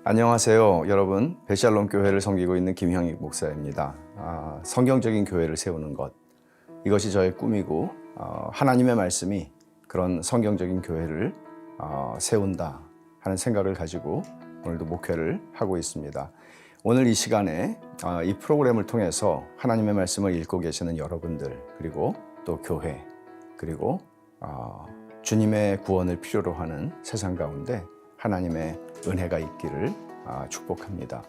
안녕하세요. 여러분, 베샬롬 교회를 섬기고 있는 김형익 목사입니다. 성경적인 교회를 세우는 것, 이것이 저의 꿈이고 하나님의 말씀이 그런 성경적인 교회를 세운다 하는 생각을 가지고 오늘도 목회를 하고 있습니다. 오늘 이 시간에 이 프로그램을 통해서 하나님의 말씀을 읽고 계시는 여러분들, 그리고 또 교회, 그리고 주님의 구원을 필요로 하는 세상 가운데 하나님의 은혜가 있기를 축복합니다.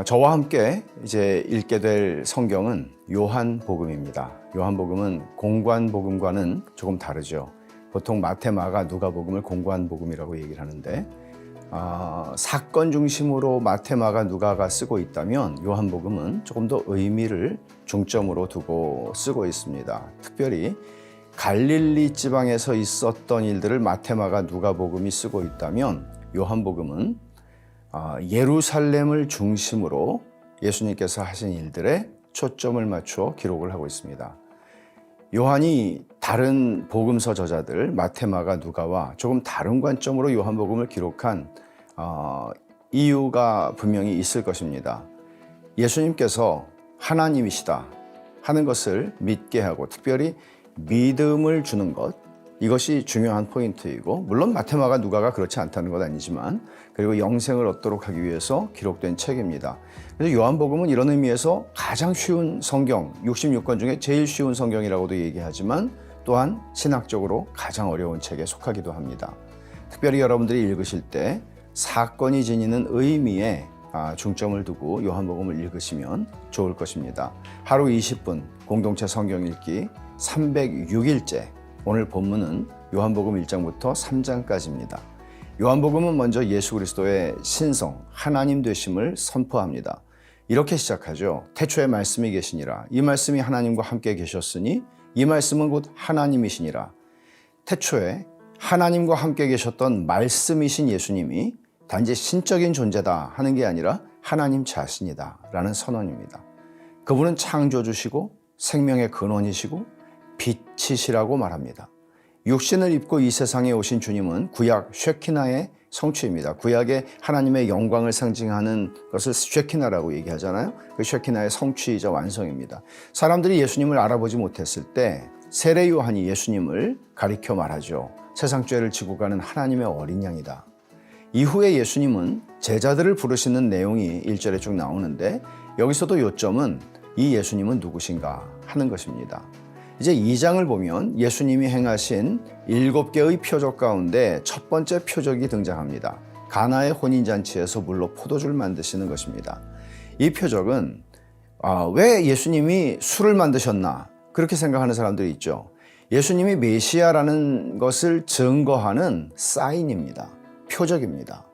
저와 함께 이제 읽게 될 성경은 요한복음입니다. 요한복음은 공관복음과는 조금 다르죠. 보통 마태, 마가, 누가복음을 공관복음이라고 얘기를 하는데 사건 중심으로 마태, 마가, 누가가 쓰고 있다면 요한복음은 조금 더 의미를 중점으로 두고 쓰고 있습니다. 특별히 갈릴리 지방에서 있었던 일들을 마태, 마가, 누가복음이 쓰고 있다면 요한복음은 예루살렘을 중심으로 예수님께서 하신 일들에 초점을 맞추어 기록을 하고 있습니다. 요한이 다른 복음서 저자들 마태, 마가, 누가와 조금 다른 관점으로 요한복음을 기록한 이유가 분명히 있을 것입니다. 예수님께서 하나님이시다 하는 것을 믿게 하고 특별히 믿음을 주는 것, 이것이 중요한 포인트이고, 물론 마태, 마가, 누가가 그렇지 않다는 것 아니지만, 그리고 영생을 얻도록 하기 위해서 기록된 책입니다. 그래서 요한복음은 이런 의미에서 가장 쉬운 성경, 66권 중에 제일 쉬운 성경이라고도 얘기하지만 또한 신학적으로 가장 어려운 책에 속하기도 합니다. 특별히 여러분들이 읽으실 때 사건이 지니는 의미에 중점을 두고 요한복음을 읽으시면 좋을 것입니다. 하루 20분 공동체 성경 읽기 306일째, 오늘 본문은 요한복음 1장부터 3장까지입니다. 요한복음은 먼저 예수 그리스도의 신성, 하나님 되심을 선포합니다. 이렇게 시작하죠. 태초에 말씀이 계시니라. 이 말씀이 하나님과 함께 계셨으니 이 말씀은 곧 하나님이시니라. 태초에 하나님과 함께 계셨던 말씀이신 예수님이 단지 신적인 존재다 하는 게 아니라 하나님 자신이다 라는 선언입니다. 그분은 창조주시고 생명의 근원이시고 빛이시라고 말합니다. 육신을 입고 이 세상에 오신 주님은 구약 쉐키나의 성취입니다. 구약의 하나님의 영광을 상징하는 것을 쉐키나라고 얘기하잖아요. 그 쉐키나의 성취이자 완성입니다. 사람들이 예수님을 알아보지 못했을 때 세례 요한이 예수님을 가리켜 말하죠. 세상 죄를 지고 가는 하나님의 어린 양이다. 이후에 예수님은 제자들을 부르시는 내용이 1절에 쭉 나오는데, 여기서도 요점은 이 예수님은 누구신가 하는 것입니다. 이제 2장을 보면 예수님이 행하신 7개의 표적 가운데 첫 번째 표적이 등장합니다. 가나의 혼인잔치에서 물로 포도주를 만드시는 것입니다. 이 표적은 왜 예수님이 술을 만드셨나 그렇게 생각하는 사람들이 있죠. 예수님이 메시아라는 것을 증거하는 사인입니다. 표적입니다.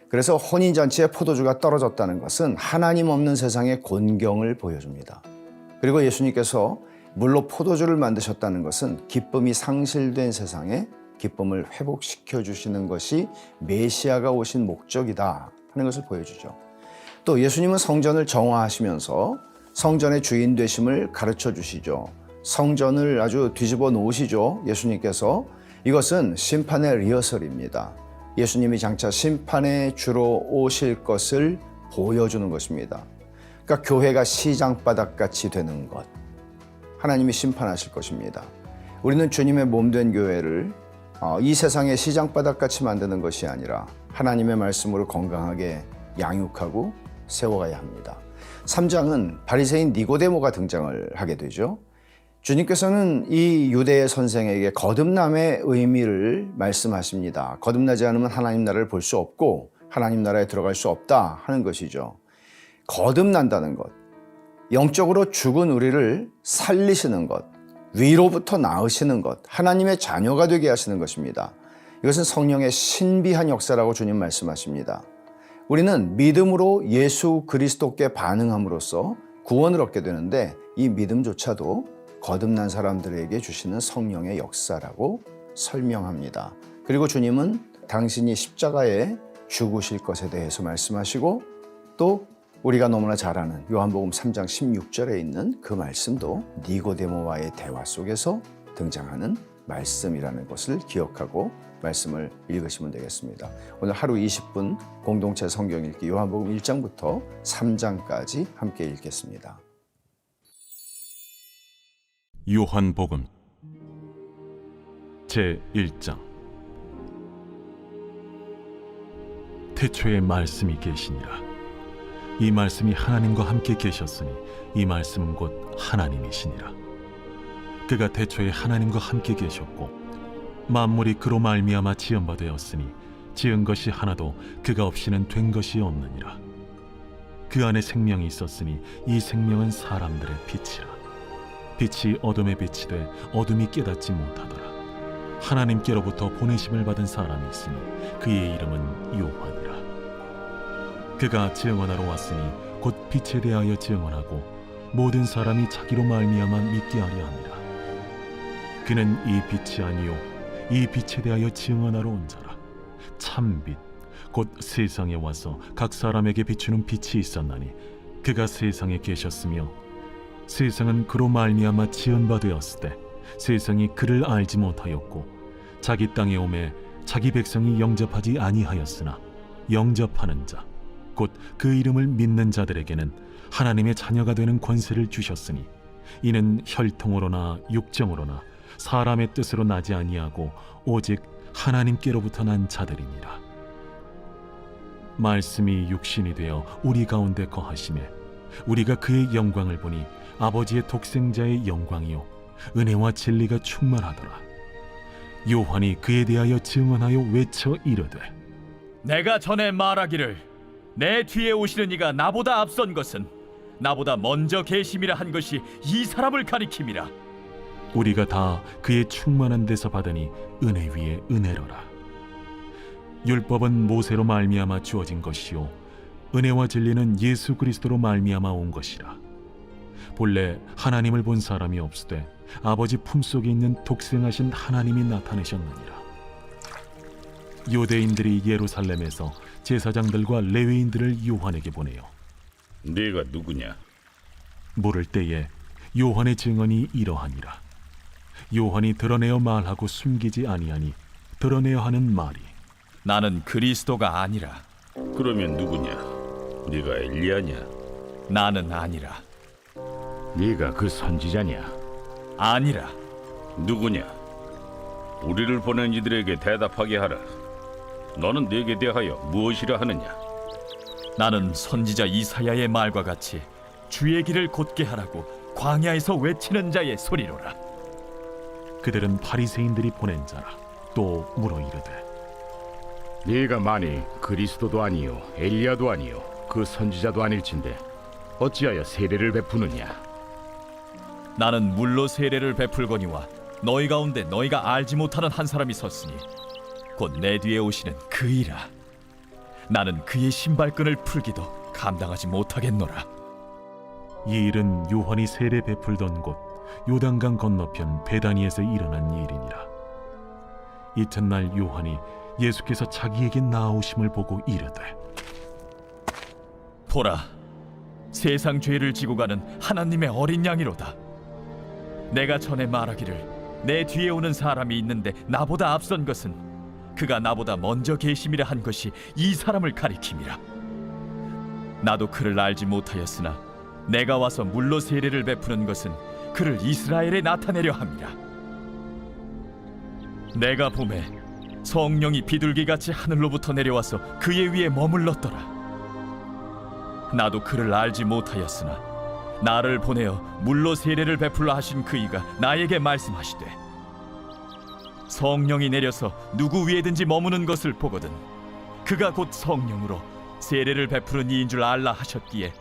그래서 혼인잔치에 포도주가 떨어졌다는 것은 하나님 없는 세상의 곤경을 보여줍니다. 그리고 예수님께서 물로 포도주를 만드셨다는 것은 기쁨이 상실된 세상에 기쁨을 회복시켜 주시는 것이 메시아가 오신 목적이다 하는 것을 보여주죠. 또 예수님은 성전을 정화하시면서 성전의 주인 되심을 가르쳐 주시죠. 성전을 아주 뒤집어 놓으시죠. 예수님께서. 이것은 심판의 리허설입니다. 예수님이 장차 심판의 주로 오실 것을 보여주는 것입니다. 그러니까 교회가 시장바닥같이 되는 것, 하나님이 심판하실 것입니다. 우리는 주님의 몸된 교회를 이 세상의 시장바닥같이 만드는 것이 아니라 하나님의 말씀으로 건강하게 양육하고 세워가야 합니다. 3장은 바리새인 니고데모가 등장을 하게 되죠. 주님께서는 이 유대의 선생에게 거듭남의 의미를 말씀하십니다. 거듭나지 않으면 하나님 나라를 볼 수 없고 하나님 나라에 들어갈 수 없다 하는 것이죠. 거듭난다는 것, 영적으로 죽은 우리를 살리시는 것, 위로부터 나으시는 것, 하나님의 자녀가 되게 하시는 것입니다. 이것은 성령의 신비한 역사라고 주님 말씀하십니다. 우리는 믿음으로 예수 그리스도께 반응함으로써 구원을 얻게 되는데, 이 믿음조차도 거듭난 사람들에게 주시는 성령의 역사라고 설명합니다. 그리고 주님은 당신이 십자가에 죽으실 것에 대해서 말씀하시고, 또 우리가 너무나 잘 아는 요한복음 3장 16절에 있는 그 말씀도 니고데모와의 대화 속에서 등장하는 말씀이라는 것을 기억하고 말씀을 읽으시면 되겠습니다. 오늘 하루 20분 공동체 성경 읽기 요한복음 1장부터 3장까지 함께 읽겠습니다. 요한복음 제1장. 태초에 말씀이 계시니라. 이 말씀이 하나님과 함께 계셨으니 이 말씀은 곧 하나님이시니라. 그가 태초에 하나님과 함께 계셨고 만물이 그로 말미암아 지은 바 되었으니 지은 것이 하나도 그가 없이는 된 것이 없느니라. 그 안에 생명이 있었으니 이 생명은 사람들의 빛이라. 빛이 어둠에 빛이 돼 어둠이 깨닫지 못하더라. 하나님께로부터 보내심을 받은 사람이 있으니 그의 이름은 요한이라. 그가 증언하러 왔으니 곧 빛에 대하여 증언하고 모든 사람이 자기로 말미암아 믿게 하려 함이라. 그는 이 빛이 아니요 이 빛에 대하여 증언하러 온 자라. 참빛 곧 세상에 와서 각 사람에게 비추는 빛이 있었나니 그가 세상에 계셨으며 세상은 그로 말미암아 지은 바 되었을 때 세상이 그를 알지 못하였고 자기 땅에 오매 자기 백성이 영접하지 아니하였으나 영접하는 자 곧 그 이름을 믿는 자들에게는 하나님의 자녀가 되는 권세를 주셨으니 이는 혈통으로나 육정으로나 사람의 뜻으로 나지 아니하고 오직 하나님께로부터 난 자들이니라. 말씀이 육신이 되어 우리 가운데 거하심에 우리가 그의 영광을 보니 아버지의 독생자의 영광이요 은혜와 진리가 충만하더라. 요한이 그에 대하여 증언하여 외쳐 이르되 내가 전에 말하기를 내 뒤에 오시는 이가 나보다 앞선 것은 나보다 먼저 계심이라 한 것이 이 사람을 가리킴이라. 우리가 다 그의 충만한 데서 받으니 은혜 위에 은혜로라. 율법은 모세로 말미암아 주어진 것이요 은혜와 진리는 예수 그리스도로 말미암아 온 것이라. 본래 하나님을 본 사람이 없으되 아버지 품속에 있는 독생하신 하나님이 나타내셨느니라. 유대인들이 예루살렘에서 제사장들과 레위인들을 요한에게 보내요. 네가 누구냐? 물을 때에 요한의 증언이 이러하니라. 요한이 드러내어 말하고 숨기지 아니하니 드러내어 하는 말이 나는 그리스도가 아니라. 그러면 누구냐? 네가 엘리야냐? 나는 아니라. 네가 그 선지자냐? 아니라. 누구냐? 우리를 보낸 이들에게 대답하게 하라. 너는 네게 대하여 무엇이라 하느냐? 나는 선지자 이사야의 말과 같이 주의 길을 곧게 하라고 광야에서 외치는 자의 소리로라. 그들은 바리새인들이 보낸 자라. 또 물어 이르되 네가 만일 그리스도도 아니요 엘리야도 아니요 그 선지자도 아닐진데 어찌하여 세례를 베푸느냐? 나는 물로 세례를 베풀거니와 너희 가운데 너희가 알지 못하는 한 사람이 섰으니 곧 내 뒤에 오시는 그이라. 나는 그의 신발끈을 풀기도 감당하지 못하겠노라. 이 일은 요한이 세례 베풀던 곳 요단강 건너편 베다니에서 일어난 일이니라. 이튿날 요한이 예수께서 자기에게 나아오심을 보고 이르되 보라, 세상 죄를 지고 가는 하나님의 어린 양이로다. 내가 전에 말하기를 내 뒤에 오는 사람이 있는데 나보다 앞선 것은 그가 나보다 먼저 계심이라 한 것이 이 사람을 가리킴이라. 나도 그를 알지 못하였으나 내가 와서 물로 세례를 베푸는 것은 그를 이스라엘에 나타내려 함이라. 내가 보매 성령이 비둘기같이 하늘로부터 내려와서 그의 위에 머물렀더라. 나도 그를 알지 못하였으나 나를 보내어 물로 세례를 베풀라 하신 그이가 나에게 말씀하시되 성령이 내려서 누구 위에든지 머무는 것을 보거든 그가 곧 성령으로 세례를 베푸는 이인 줄 알라 하셨기에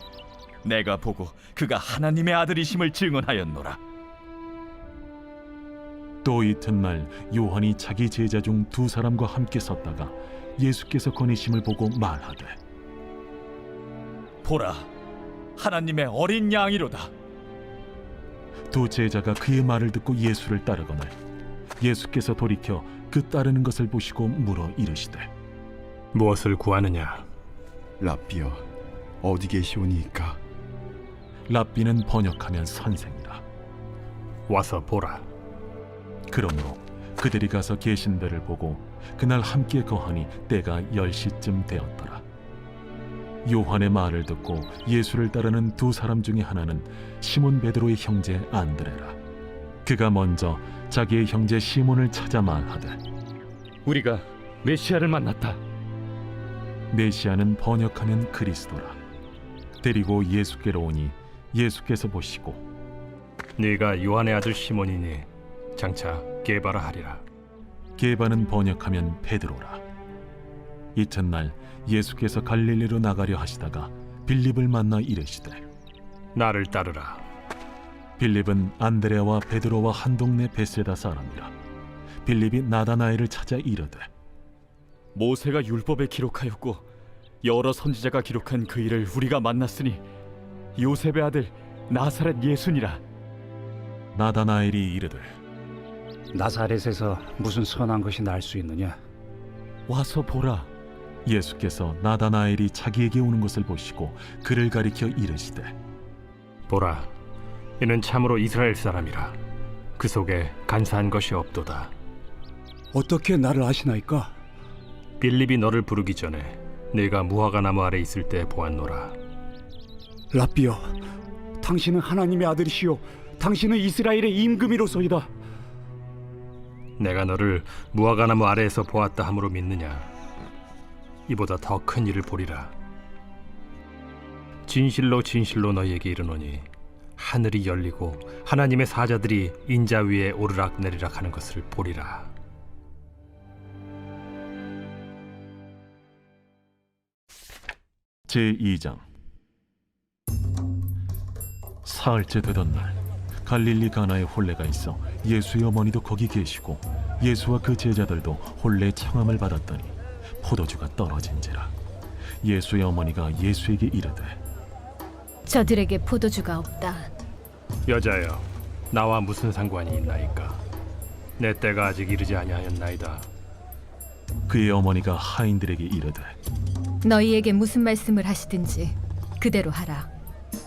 내가 보고 그가 하나님의 아들이심을 증언하였노라. 또 이튿날 요한이 자기 제자 중 두 사람과 함께 섰다가 예수께서 거니심을 보고 말하되 보라, 하나님의 어린 양이로다. 두 제자가 그의 말을 듣고 예수를 따르거늘 예수께서 돌이켜 그 따르는 것을 보시고 물어 이르시되 무엇을 구하느냐? 랍비여, 어디 계시오니이까? 랍비는 번역하면 선생이라. 와서 보라. 그러므로 그들이 가서 계신 데를 보고 그날 함께 거하니 때가 10시쯤 되었더라. 요한의 말을 듣고 예수를 따르는 두 사람 중에 하나는 시몬 베드로의 형제 안드레라. 그가 먼저 자기의 형제 시몬을 찾아 말하되 우리가 메시아를 만났다. 메시아는 번역하면 그리스도라. 데리고 예수께로 오니 예수께서 보시고 네가 요한의 아들 시몬이니 장차 게바라 하리라. 게바는 번역하면 베드로라. 이튿날 예수께서 갈릴리로 나가려 하시다가 빌립을 만나 이르시되 나를 따르라. 빌립은 안드레와 베드로와 한 동네 베세다 사람이라. 빌립이 나다나엘을 찾아 이르되 모세가 율법에 기록하였고 여러 선지자가 기록한 그 일을 우리가 만났으니 요셉의 아들 나사렛 예수니라. 나다나엘이 이르되 나사렛에서 무슨 선한 것이 날 수 있느냐? 와서 보라. 예수께서 나다나엘이 자기에게 오는 것을 보시고 그를 가리켜 이르시되 보라, 이는 참으로 이스라엘 사람이라. 그 속에 간사한 것이 없도다. 어떻게 나를 아시나이까? 빌립이 너를 부르기 전에 네가 무화과 나무 아래 있을 때 보았노라. 라비여, 당신은 하나님의 아들이시요 당신은 이스라엘의 임금이로소이다. 내가 너를 무화과 나무 아래에서 보았다 함으로 믿느냐? 이보다 더 큰 일을 보리라. 진실로 진실로 너희에게 이르노니 하늘이 열리고 하나님의 사자들이 인자 위에 오르락 내리락 하는 것을 보리라. 제2장. 사흘째 되던 날 갈릴리 가나에 혼례가 있어 예수의 어머니도 거기 계시고 예수와 그 제자들도 혼례 청함을 받았더니 포도주가 떨어진지라. 예수의 어머니가 예수에게 이르되 저들에게 포도주가 없다. 여자여, 나와 무슨 상관이 있나이까? 내 때가 아직 이르지 아니하였나이다. 그의 어머니가 하인들에게 이르되 너희에게 무슨 말씀을 하시든지 그대로 하라.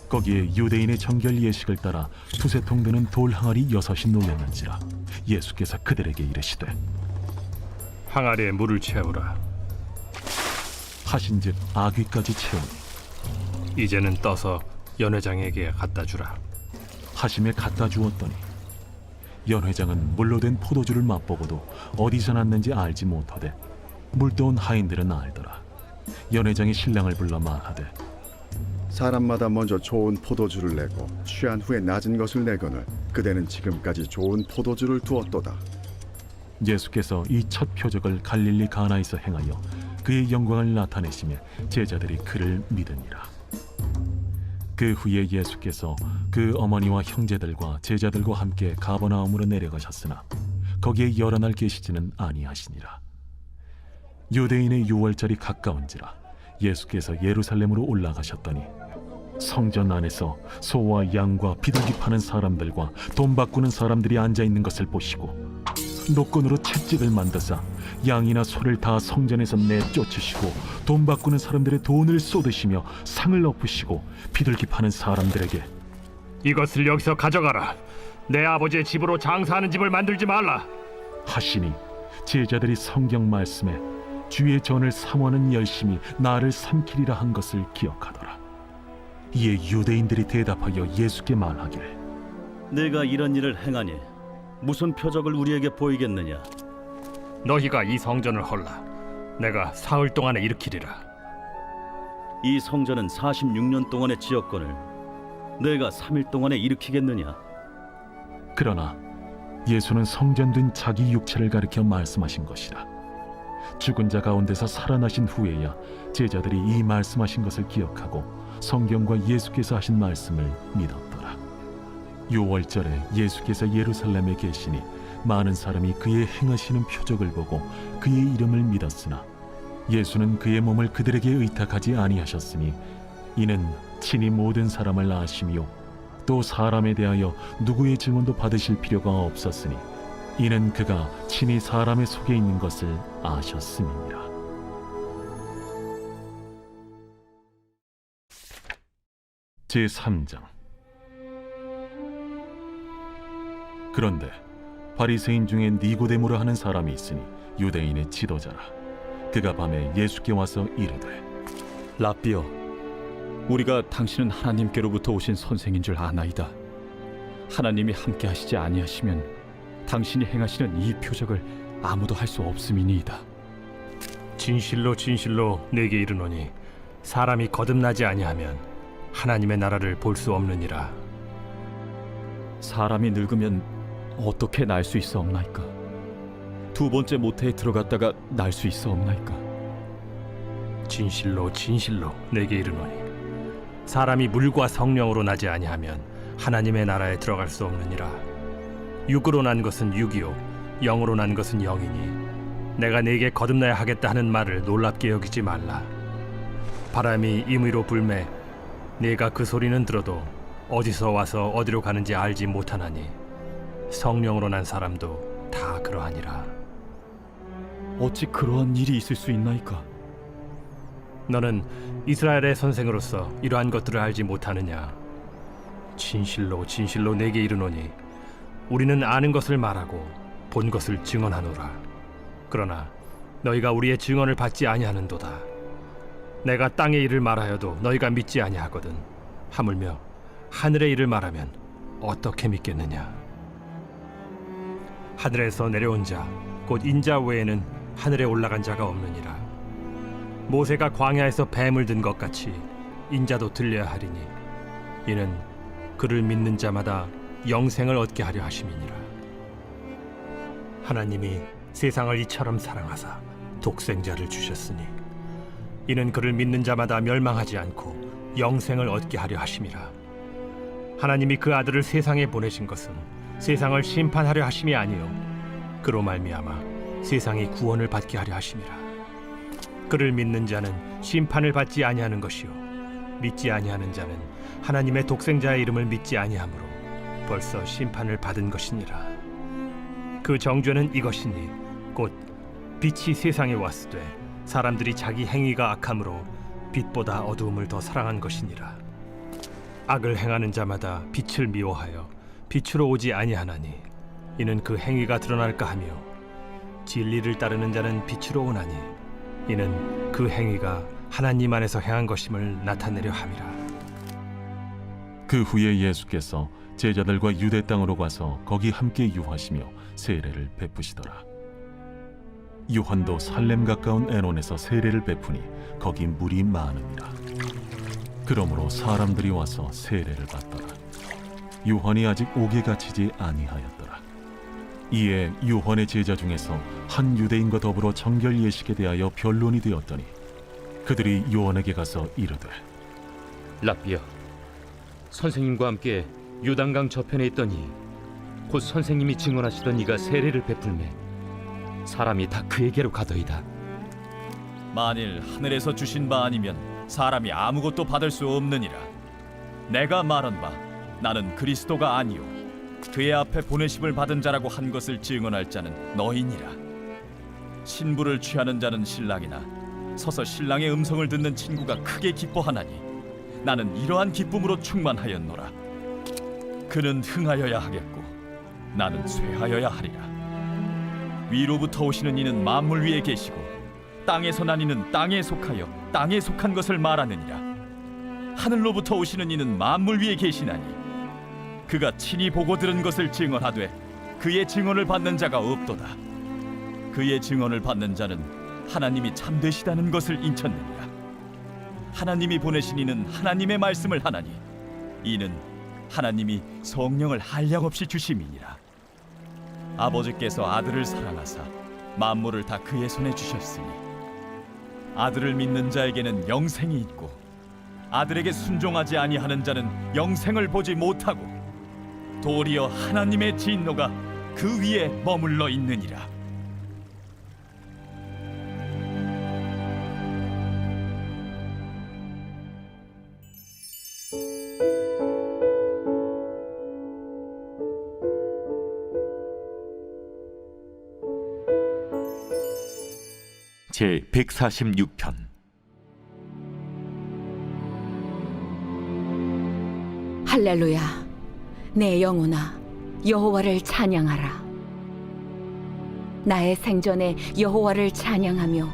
거기에 유대인의 정결 예식을 따라 두세 통 드는 돌 항아리 6이 놓였는지라. 예수께서 그들에게 이르시되 항아리에 물을 채우라. 하신즉 아귀까지 채우니 이제는 떠서 연회장에게 갖다 주라. 하심에 갖다 주었더니 연회장은 물로 된 포도주를 맛보고도 어디서 났는지 알지 못하되 물떠온 하인들은 알더라. 연회장이 신랑을 불러 말하되 사람마다 먼저 좋은 포도주를 내고 취한 후에 낮은 것을 내거늘 그대는 지금까지 좋은 포도주를 두었도다. 예수께서 이 첫 표적을 갈릴리 가나에서 행하여 그의 영광을 나타내시며 제자들이 그를 믿으니라. 그 후에 예수께서 그 어머니와 형제들과 제자들과 함께 가버나움으로 내려가셨으나 거기에 여러 날 계시지는 아니하시니라. 유대인의 유월절이 가까운지라 예수께서 예루살렘으로 올라가셨더니 성전 안에서 소와 양과 비둘기 파는 사람들과 돈 바꾸는 사람들이 앉아 있는 것을 보시고 노끈으로 채찍을 만드사 양이나 소를 다 성전에서 내쫓으시고 돈 바꾸는 사람들의 돈을 쏟으시며 상을 엎으시고 비둘기 파는 사람들에게 이것을 여기서 가져가라. 내 아버지의 집으로 장사하는 집을 만들지 말라 하시니 제자들이 성경 말씀에 주의 전을 삼원은 열심히 나를 삼키리라 한 것을 기억하더라. 이에 유대인들이 대답하여 예수께 말하기를 내가 이런 일을 행하니 무슨 표적을 우리에게 보이겠느냐? 너희가 이 성전을 헐라. 내가 사흘 동안에 일으키리라. 이 성전은 46년 동안의 지었거늘 내가 3일 동안에 일으키겠느냐? 그러나 예수는 성전된 자기 육체를 가리켜 말씀하신 것이라. 죽은 자 가운데서 살아나신 후에야 제자들이 이 말씀하신 것을 기억하고 성경과 예수께서 하신 말씀을 믿었더라. 유월절에 예수께서 예루살렘에 계시니 많은 사람이 그의 행하시는 표적을 보고 그의 이름을 믿었으나 예수는 그의 몸을 그들에게 의탁하지 아니하셨으니 이는 친히 모든 사람을 아시며 또 사람에 대하여 누구의 증언도 받으실 필요가 없었으니 이는 그가 친히 사람의 속에 있는 것을 아셨음이니라. 제3장. 그런데 바리새인 중에 니고데모라 하는 사람이 있으니 유대인의 지도자라. 그가 밤에 예수께 와서 이르되 라삐여, 우리가 당신은 하나님께로부터 오신 선생인 줄 아나이다. 하나님이 함께 하시지 아니하시면 당신이 행하시는 이 표적을 아무도 할 수 없음이니이다. 진실로 진실로 내게 이르노니 사람이 거듭나지 아니하면 하나님의 나라를 볼 수 없느니라. 사람이 늙으면 어떻게 날 수 있어 없나이까? 두 번째 모태에 들어갔다가 날 수 있어 없나이까? 진실로 진실로 내게 이르노니 사람이 물과 성령으로 나지 아니하면 하나님의 나라에 들어갈 수 없느니라. 육으로 난 것은 육이요 영으로 난 것은 영이니 내가 네게 거듭나야 하겠다 하는 말을 놀랍게 여기지 말라. 바람이 임의로 불매 네가 그 소리는 들어도 어디서 와서 어디로 가는지 알지 못하나니 성령으로 난 사람도 다 그러하니라. 어찌 그러한 일이 있을 수 있나이까? 너는 이스라엘의 선생으로서 이러한 것들을 알지 못하느냐? 진실로 진실로 내게 이르노니 우리는 아는 것을 말하고 본 것을 증언하노라. 그러나 너희가 우리의 증언을 받지 아니하는도다. 내가 땅의 일을 말하여도 너희가 믿지 아니하거든. 하물며 하늘의 일을 말하면 어떻게 믿겠느냐? 하늘에서 내려온 자 곧 인자 외에는 하늘에 올라간 자가 없느니라. 모세가 광야에서 뱀을 든 것 같이 인자도 들려야 하리니 이는 그를 믿는 자마다 영생을 얻게 하려 하심이니라. 하나님이 세상을 이처럼 사랑하사 독생자를 주셨으니 이는 그를 믿는 자마다 멸망하지 않고 영생을 얻게 하려 하심이라. 하나님이 그 아들을 세상에 보내신 것은 세상을 심판하려 하심이 아니요 그로 말미암아 세상이 구원을 받게 하려 하심이라. 그를 믿는 자는 심판을 받지 아니하는 것이요 믿지 아니하는 자는 하나님의 독생자의 이름을 믿지 아니하므로 벌써 심판을 받은 것이니라. 그 정죄는 이것이니 곧 빛이 세상에 왔으되 사람들이 자기 행위가 악함으로 빛보다 어두움을 더 사랑한 것이니라. 악을 행하는 자마다 빛을 미워하여 빛으로 오지 아니하나니 이는 그 행위가 드러날까 하며 진리를 따르는 자는 빛으로 오나니 이는 그 행위가 하나님 안에서 행한 것임을 나타내려 함이라. 그 후에 예수께서 제자들과 유대 땅으로 가서 거기 함께 유하시며 세례를 베푸시더라. 요한도 살렘 가까운 에논에서 세례를 베푸니 거기 물이 많음이라. 그러므로 사람들이 와서 세례를 받더라. 요한이 아직 옥에 갇히지 아니하였더라. 이에 요한의 제자 중에서 한 유대인과 더불어 정결 예식에 대하여 변론이 되었더니 그들이 요한에게 가서 이르되 라삐여, 선생님과 함께 요단강 저편에 있더니 곧 선생님이 증언하시던 이가 세례를 베풀매 사람이 다 그에게로 가더이다. 만일 하늘에서 주신 바 아니면 사람이 아무것도 받을 수 없느니라. 내가 말한 바 나는 그리스도가 아니요 그의 앞에 보내심을 받은 자라고 한 것을 증언할 자는 너희니라. 신부를 취하는 자는 신랑이나 서서 신랑의 음성을 듣는 친구가 크게 기뻐하나니 나는 이러한 기쁨으로 충만하였노라. 그는 흥하여야 하겠고 나는 쇠하여야 하리라. 위로부터 오시는 이는 만물 위에 계시고 땅에서 난 이는 땅에 속하여 땅에 속한 것을 말하느니라. 하늘로부터 오시는 이는 만물 위에 계시나니 그가 친히 보고 들은 것을 증언하되 그의 증언을 받는 자가 없도다. 그의 증언을 받는 자는 하나님이 참되시다는 것을 인쳤느니라. 하나님이 보내신 이는 하나님의 말씀을 하나니 이는 하나님이 성령을 한량없이 주심이니라. 아버지께서 아들을 사랑하사 만물을 다 그의 손에 주셨으니 아들을 믿는 자에게는 영생이 있고 아들에게 순종하지 아니하는 자는 영생을 보지 못하고 도리어 하나님의 진노가 그 위에 머물러 있느니라. 제 146편 할렐루야, 내 영혼아 여호와를 찬양하라. 나의 생전에 여호와를 찬양하며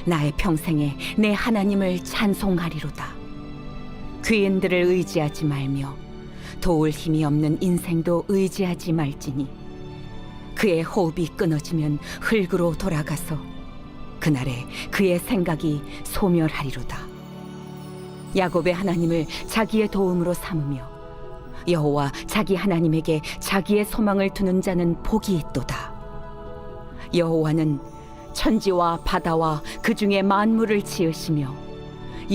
나의 평생에 내 하나님을 찬송하리로다. 귀인들을 의지하지 말며 도울 힘이 없는 인생도 의지하지 말지니 그의 호흡이 끊어지면 흙으로 돌아가서 그날에 그의 생각이 소멸하리로다. 야곱의 하나님을 자기의 도움으로 삼으며 여호와 자기 하나님에게 자기의 소망을 두는 자는 복이 있도다. 여호와는 천지와 바다와 그 중에 만물을 지으시며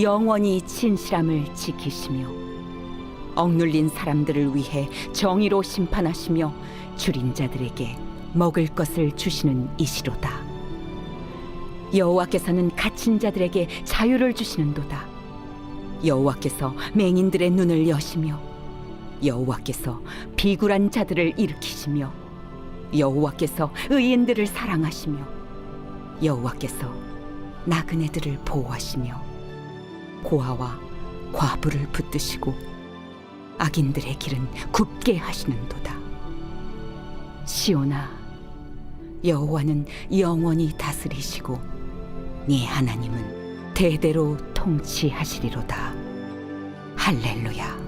영원히 진실함을 지키시며 억눌린 사람들을 위해 정의로 심판하시며 줄인 자들에게 먹을 것을 주시는 이시로다. 여호와께서는 갇힌 자들에게 자유를 주시는도다. 여호와께서 맹인들의 눈을 여시며 여호와께서 비굴한 자들을 일으키시며 여호와께서 의인들을 사랑하시며 여호와께서 나그네들을 보호하시며 고아와 과부를 붙드시고 악인들의 길은 굽게 하시는도다. 시온아, 여호와는 영원히 다스리시고 네 하나님은 대대로 통치하시리로다. 할렐루야.